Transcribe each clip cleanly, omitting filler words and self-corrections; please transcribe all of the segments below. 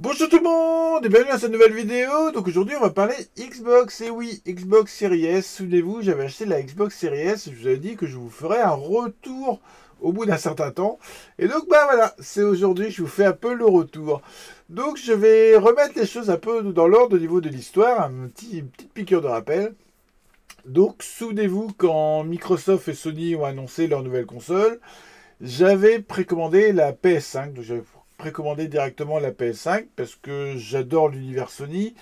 Bonjour tout le monde et bienvenue dans cette nouvelle vidéo. Donc aujourd'hui on va parler Xbox. Et oui, Xbox Series S. Souvenez-vous, j'avais acheté la Xbox Series S et je vous avais dit que je vous ferais un retour au bout d'un certain temps. Et donc bah voilà, c'est aujourd'hui que je vous fais un peu le retour. Donc je vais remettre les choses un peu dans l'ordre au niveau de l'histoire, une petite piqûre de rappel. Donc souvenez-vous quand Microsoft et Sony ont annoncé leur nouvelle console, j'avais précommandé la PS5, donc j'avais précommandé directement la PS5 parce que j'adore l'univers Sony,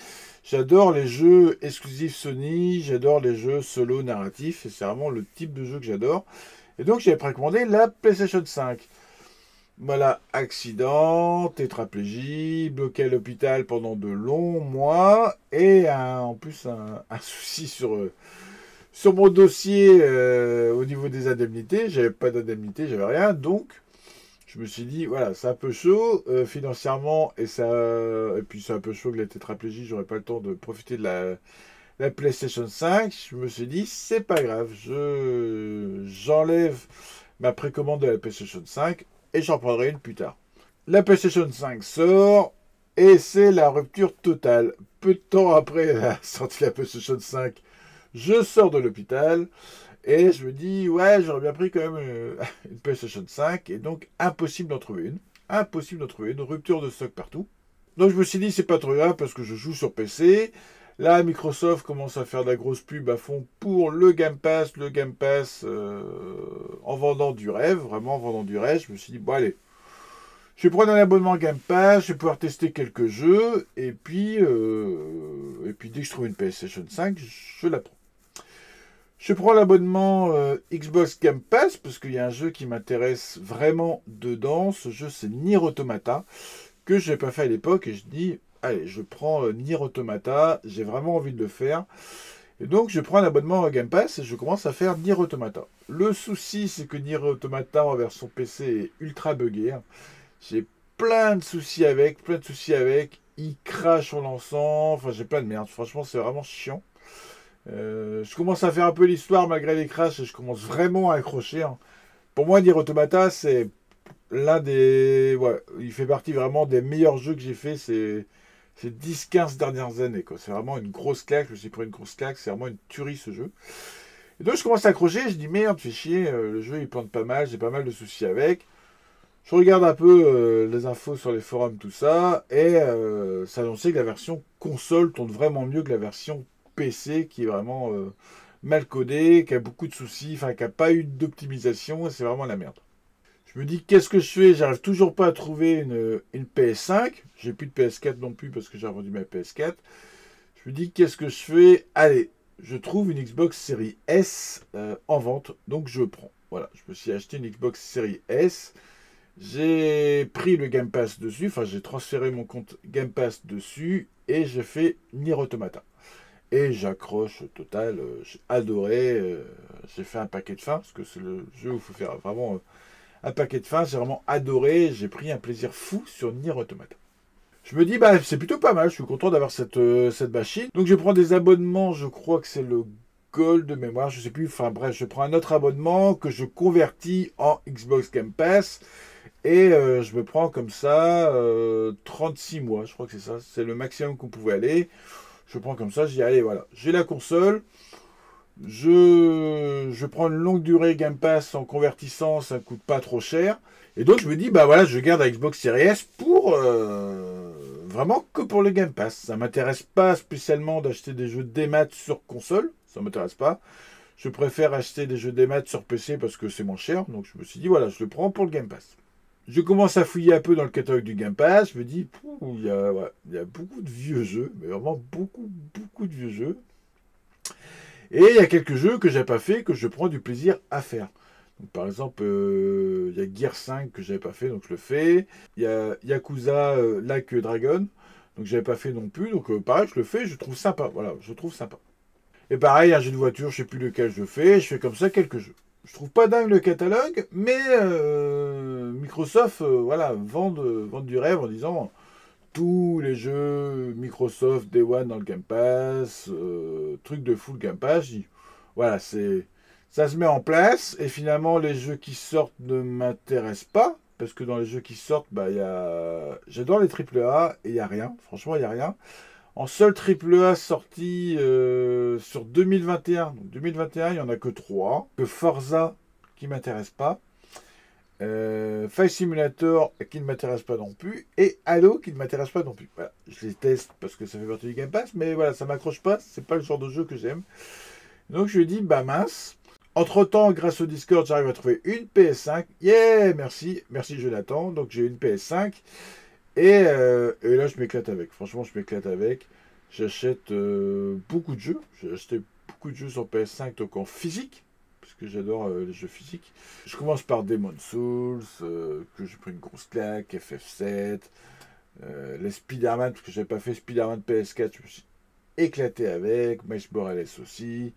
j'adore les jeux exclusifs Sony, j'adore les jeux solo narratifs, et c'est vraiment le type de jeu que j'adore. Et donc j'avais précommandé la PlayStation 5. Voilà, accident, tétraplégie, bloqué à l'hôpital pendant de longs mois, et en plus un souci sur mon dossier au niveau des indemnités. J'avais pas d'indemnité, j'avais rien, donc je me suis dit, voilà, c'est un peu chaud financièrement et puis c'est un peu chaud que la tétraplégie, j'aurais pas le temps de profiter de la PlayStation 5. Je me suis dit, c'est pas grave, j'enlève ma précommande de la PlayStation 5 et j'en prendrai une plus tard. La PlayStation 5 sort et c'est la rupture totale. Peu de temps après la sortie de la PlayStation 5, je sors de l'hôpital. Et je me dis, ouais, j'aurais bien pris quand même une PlayStation 5. Et donc, impossible d'en trouver une. Impossible d'en trouver une. Rupture de stock partout. Donc, je me suis dit, c'est pas trop grave parce que je joue sur PC. Là, Microsoft commence à faire de la grosse pub à fond pour le Game Pass. Le Game Pass en vendant du rêve. Vraiment en vendant du rêve. Je me suis dit, bon, allez. Je vais prendre un abonnement Game Pass. Je vais pouvoir tester quelques jeux. Et puis dès que je trouve une PlayStation 5, je la prends. Je prends l'abonnement Xbox Game Pass parce qu'il y a un jeu qui m'intéresse vraiment dedans. Ce jeu, c'est Nier Automata, que je n'ai pas fait à l'époque. Et je dis, allez, je prends Nier Automata. J'ai vraiment envie de le faire. Et donc, je prends un abonnement Game Pass et je commence à faire Nier Automata. Le souci, c'est que Nier Automata en version PC est ultra buggé. J'ai plein de soucis avec, plein de soucis avec. Il crache en lançant. Enfin, j'ai plein de merde. Franchement, c'est vraiment chiant. Je commence à faire un peu l'histoire malgré les crashs et je commence vraiment à accrocher, hein. Pour moi, Nier Automata, c'est l'un des. Ouais, il fait partie vraiment des meilleurs jeux que j'ai fait ces 10-15 dernières années, quoi. C'est vraiment une grosse claque. Je me suis pris une grosse claque. C'est vraiment une tuerie ce jeu. Et donc, je commence à accrocher. Je dis merde, fais chier. Le jeu il plante pas mal. J'ai pas mal de soucis avec. Je regarde un peu les infos sur les forums, tout ça. Et ça annonçait que la version console tourne vraiment mieux que la version PC qui est vraiment mal codé, qui a beaucoup de soucis, enfin qui n'a pas eu d'optimisation, et c'est vraiment la merde. Je me dis qu'est-ce que je fais. J'arrive toujours pas à trouver une PS5. J'ai plus de PS4 non plus parce que j'ai revendu ma PS4. Je me dis qu'est-ce que je fais. Allez, je trouve une Xbox Series S en vente, donc je prends. Voilà, je me suis acheté une Xbox Series S. J'ai pris le Game Pass dessus, enfin j'ai transféré mon compte Game Pass dessus et j'ai fait Nier Automata. Et j'accroche total, j'ai adoré, j'ai fait un paquet de fins, parce que c'est le jeu où il faut faire vraiment un paquet de fins, j'ai vraiment adoré, j'ai pris un plaisir fou sur Nier Automata. Je me dis, bah c'est plutôt pas mal, je suis content d'avoir cette machine. Donc je prends des abonnements, je crois que c'est le Gold de mémoire, je sais plus, enfin bref, je prends un autre abonnement que je convertis en Xbox Game Pass. Et je me prends comme ça 36 mois, je crois que c'est ça, c'est le maximum qu'on pouvait aller. Je prends comme ça, je dis allez voilà, j'ai la console, je prends une longue durée Game Pass en convertissant, ça ne coûte pas trop cher. Et donc je me dis bah voilà, je garde la Xbox Series S pour vraiment que pour le Game Pass. Ça m'intéresse pas spécialement d'acheter des jeux démat sur console, ça m'intéresse pas. Je préfère acheter des jeux démat sur PC parce que c'est moins cher. Donc je me suis dit voilà, je le prends pour le Game Pass. Je commence à fouiller un peu dans le catalogue du Game Pass. Je me dis, ouais, il y a beaucoup de vieux jeux, mais vraiment beaucoup, beaucoup de vieux jeux. Et il y a quelques jeux que j'ai pas fait, que je prends du plaisir à faire. Donc, par exemple, il y a Gear 5 que j'avais pas fait, donc je le fais. Il y a Yakuza Like Dragon, donc j'avais pas fait non plus. Donc pareil, je le fais, je trouve sympa. Voilà, je trouve sympa. Et pareil, un jeu de voiture, je sais plus lequel je fais comme ça quelques jeux. Je trouve pas dingue le catalogue, mais Microsoft, voilà, vendent du rêve en disant tous les jeux Microsoft Day One dans le Game Pass, truc de full Game Pass. Voilà, ça se met en place et finalement les jeux qui sortent ne m'intéressent pas. parce que dans les jeux qui sortent, bah, j'adore les triple A et il n'y a rien. Franchement, il n'y a rien. En seul triple A sorti sur 2021, donc 2021, il n'y en a que 3. Que Forza, qui ne m'intéresse pas. Flight Simulator, qui ne m'intéresse pas non plus. Et Halo, qui ne m'intéresse pas non plus. Voilà. Je les teste parce que ça fait partie du Game Pass, mais voilà, ça m'accroche pas. C'est pas le genre de jeu que j'aime. Donc je lui ai dit, bah mince. Entre-temps, grâce au Discord, j'arrive à trouver une PS5. Yeah, merci. Merci Jonathan. Donc j'ai une PS5. Et là, je m'éclate avec. Franchement, je m'éclate avec. J'achète beaucoup de jeux. J'ai acheté beaucoup de jeux sur PS5, donc en physique. Parce que j'adore les jeux physiques. Je commence par Demon's Souls, que j'ai pris une grosse claque, FF7, les Spider-Man, parce que j'avais pas fait Spider-Man PS4, je me suis éclaté avec, Miles Morales aussi,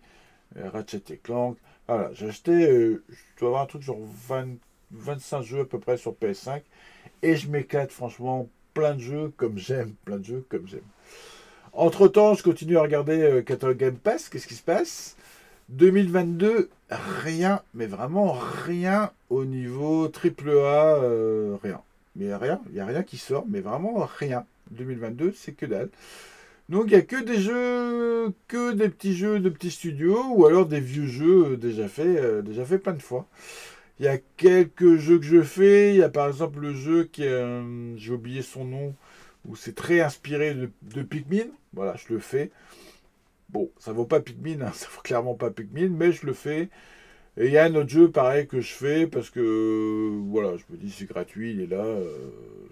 Ratchet et Clank. Voilà, j'ai acheté, je dois avoir un truc genre 25 jeux à peu près sur PS5, et je m'éclate franchement, plein de jeux comme j'aime, plein de jeux comme j'aime. Entre temps, je continue à regarder Catalogue Game Pass, qu'est-ce qui se passe? 2022, rien, mais vraiment rien au niveau triple A, rien. Mais rien, il n'y a rien qui sort, mais vraiment rien. 2022, c'est que dalle. Donc il n'y a que des petits jeux de petits studios, ou alors des vieux jeux déjà faits plein de fois. Il y a quelques jeux que je fais, il y a par exemple le jeu qui est, j'ai oublié son nom, où c'est très inspiré de Pikmin. Voilà, je le fais. Bon, ça vaut pas Pikmin, hein, ça vaut clairement pas Pikmin, mais je le fais. Et il y a un autre jeu pareil que je fais parce que voilà, je me dis c'est gratuit, il est là,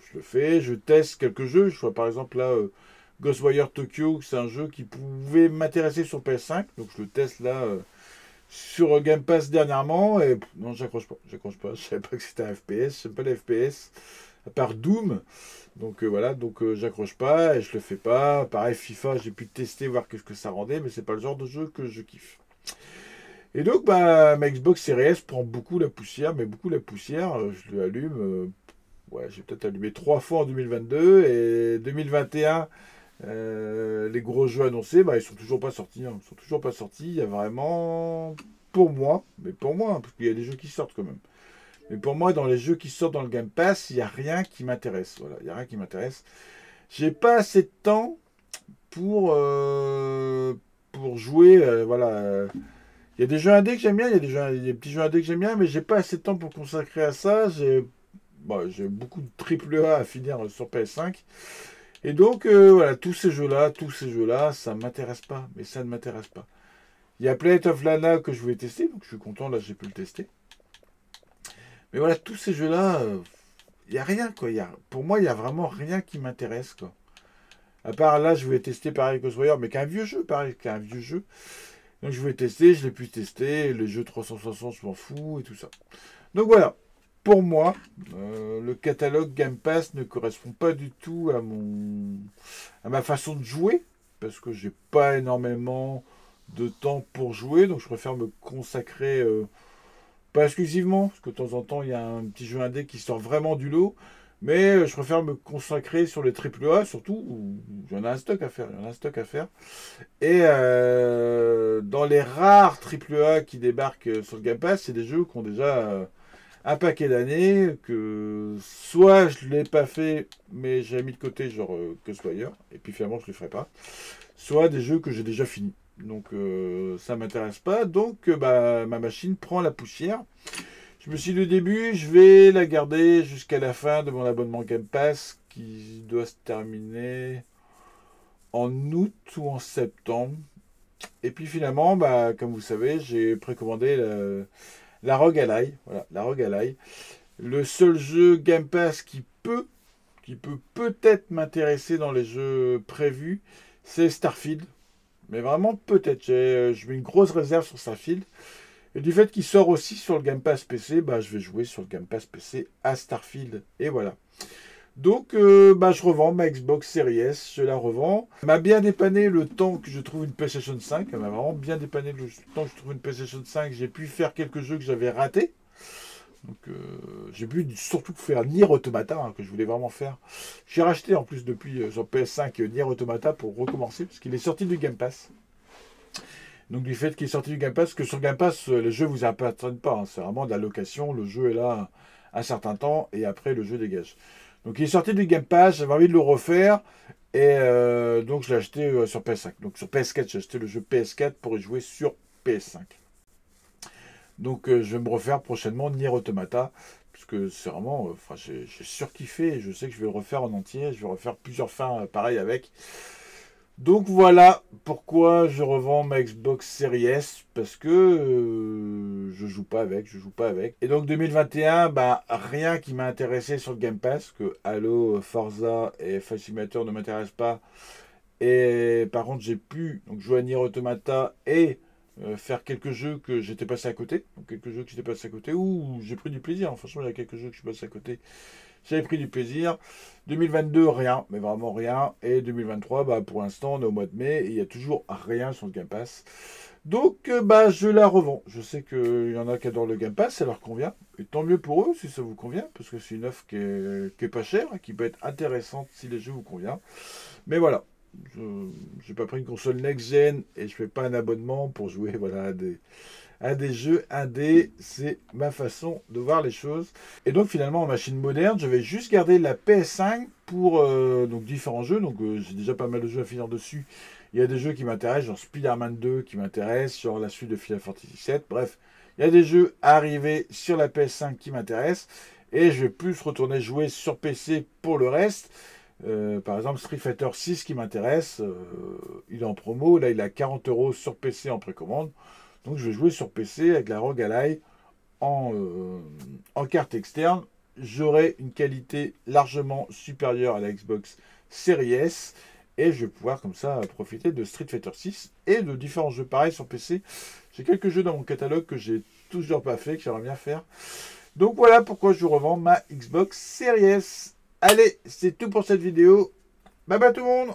je le fais. Je teste quelques jeux. Je vois par exemple là Ghostwire Tokyo, c'est un jeu qui pouvait m'intéresser sur PS5, donc je le teste là sur Game Pass dernièrement. Et non, j'accroche pas, Je savais pas que c'était un FPS, j'aime pas les FPS à part Doom. Donc voilà, donc j'accroche pas et je le fais pas. Pareil, FIFA, j'ai pu tester, voir ce que ça rendait, mais c'est pas le genre de jeu que je kiffe. Et donc, bah, ma Xbox Series S prend beaucoup la poussière, mais beaucoup la poussière. Je l'allume. Ouais, j'ai peut-être allumé 3 fois en 2022 et 2021. Les gros jeux annoncés, bah, ils sont toujours pas sortis. Hein. Ils sont toujours pas sortis. Il y a vraiment, pour moi, hein, parce qu'il y a des jeux qui sortent quand même. Mais pour moi, dans les jeux qui sortent dans le Game Pass, il n'y a rien qui m'intéresse. Voilà, il n'y a rien qui m'intéresse. J'ai pas assez de temps pour jouer. Voilà. Il y a des jeux indés que j'aime bien, des petits jeux indés que j'aime bien, mais j'ai pas assez de temps pour consacrer à ça. J'ai beaucoup de triple A à finir sur PS5. Et donc, voilà, tous ces jeux-là, ça ne m'intéresse pas. Mais ça ne m'intéresse pas. Il y a Planet of Lana que je voulais tester, donc je suis content, là, j'ai pu le tester. Mais voilà, tous ces jeux-là, il n'y a rien, quoi. Pour moi, il n'y a vraiment rien qui m'intéresse, quoi. À part là, je voulais tester pareil Ghostwire, mais qu'un vieux jeu, pareil, qu'un vieux jeu. Donc je voulais tester, je l'ai pu tester. Les jeux 360, je m'en fous et tout ça. Donc voilà, pour moi, le catalogue Game Pass ne correspond pas du tout à ma façon de jouer, parce que j'ai pas énormément de temps pour jouer, donc je préfère me consacrer. Pas exclusivement, parce que de temps en temps, il y a un petit jeu indé qui sort vraiment du lot. Mais je préfère me consacrer sur les triple A, surtout où j'en ai un stock à faire. Et dans les rares triple A qui débarquent sur le Game Pass, c'est des jeux qui ont déjà un paquet d'années, que soit je ne l'ai pas fait, mais j'ai mis de côté, genre Ghostwire, et puis finalement je ne le ferai pas. Soit des jeux que j'ai déjà finis. Donc ça ne m'intéresse pas. Donc bah, ma machine prend la poussière. Je me suis dit au début, je vais la garder jusqu'à la fin de mon abonnement Game Pass qui doit se terminer en août ou en septembre. Et puis finalement, bah, comme vous savez, j'ai précommandé la Rogue Ally. Voilà, la Rogue Ally. Le seul jeu Game Pass qui peut peut-être m'intéresser dans les jeux prévus, c'est Starfield. Mais vraiment peut-être. Je mets une grosse réserve sur Starfield. Et du fait qu'il sort aussi sur le Game Pass PC, bah, je vais jouer sur le Game Pass PC à Starfield. Et voilà. Donc, bah, je revends ma Xbox Series S. Je la revends. Elle m'a bien dépanné le temps que je trouve une PlayStation 5. Elle m'a vraiment bien dépanné le temps que je trouve une PlayStation 5. J'ai pu faire quelques jeux que j'avais ratés. Donc, j'ai pu surtout faire Nier Automata, hein, que je voulais vraiment faire. J'ai racheté en plus depuis sur PS5 Nier Automata pour recommencer, parce qu'il est sorti du Game Pass. Donc du fait qu'il est sorti du Game Pass, que sur Game Pass, les jeux vous appartiennent pas. Hein, c'est vraiment de la location. Le jeu est là un certain temps et après le jeu dégage. Donc il est sorti du Game Pass, j'avais envie de le refaire et donc je l'ai acheté sur PS5. Donc sur PS4, j'ai acheté le jeu PS4 pour y jouer sur PS5. Donc je vais me refaire prochainement Nier Automata, parce que c'est vraiment, j'ai surkiffé et je sais que je vais le refaire en entier, je vais refaire plusieurs fins pareilles avec. Donc voilà pourquoi je revends ma Xbox Series S, parce que je joue pas avec. Et donc 2021, bah, rien qui m'a intéressé sur le Game Pass, que Halo, Forza et Flight Simulator ne m'intéressent pas. Et par contre, j'ai pu donc, jouer à Nier Automata et faire quelques jeux que j'étais passé à côté. Donc quelques jeux que j'étais passé à côté, où j'ai pris du plaisir. Franchement, il y a quelques jeux que je suis passé à côté. J'avais pris du plaisir. 2022, rien, mais vraiment rien. Et 2023, bah, pour l'instant, on est au mois de mai et il n'y a toujours rien sur le Game Pass. Donc, bah, je la revends. Je sais qu'il y en a qui adorent le Game Pass, ça leur convient. Et tant mieux pour eux si ça vous convient, parce que c'est une offre qui est pas chère et qui peut être intéressante si les jeux vous conviennent. Mais voilà, je n'ai pas pris une console next-gen et je fais pas un abonnement pour jouer voilà, à des jeux indés. C'est ma façon de voir les choses. Et donc finalement en machine moderne, je vais juste garder la PS5 pour donc différents jeux. Donc j'ai déjà pas mal de jeux à finir dessus. Il y a des jeux qui m'intéressent, genre Spider-Man 2 qui m'intéresse, sur la suite de Final Fantasy VII. Bref, il y a des jeux arrivés sur la PS5 qui m'intéressent. Et je vais plus retourner jouer sur PC pour le reste. Par exemple, Street Fighter 6 qui m'intéresse, il est en promo, là il a 40 € sur PC en précommande. Donc je vais jouer sur PC avec la ROG Ally en carte externe. J'aurai une qualité largement supérieure à la Xbox Series S. Et je vais pouvoir comme ça profiter de Street Fighter 6 et de différents jeux pareils sur PC. J'ai quelques jeux dans mon catalogue que j'ai toujours pas fait, que j'aimerais bien faire. Donc voilà pourquoi je revends ma Xbox Series S. Allez, c'est tout pour cette vidéo. Bye bye tout le monde!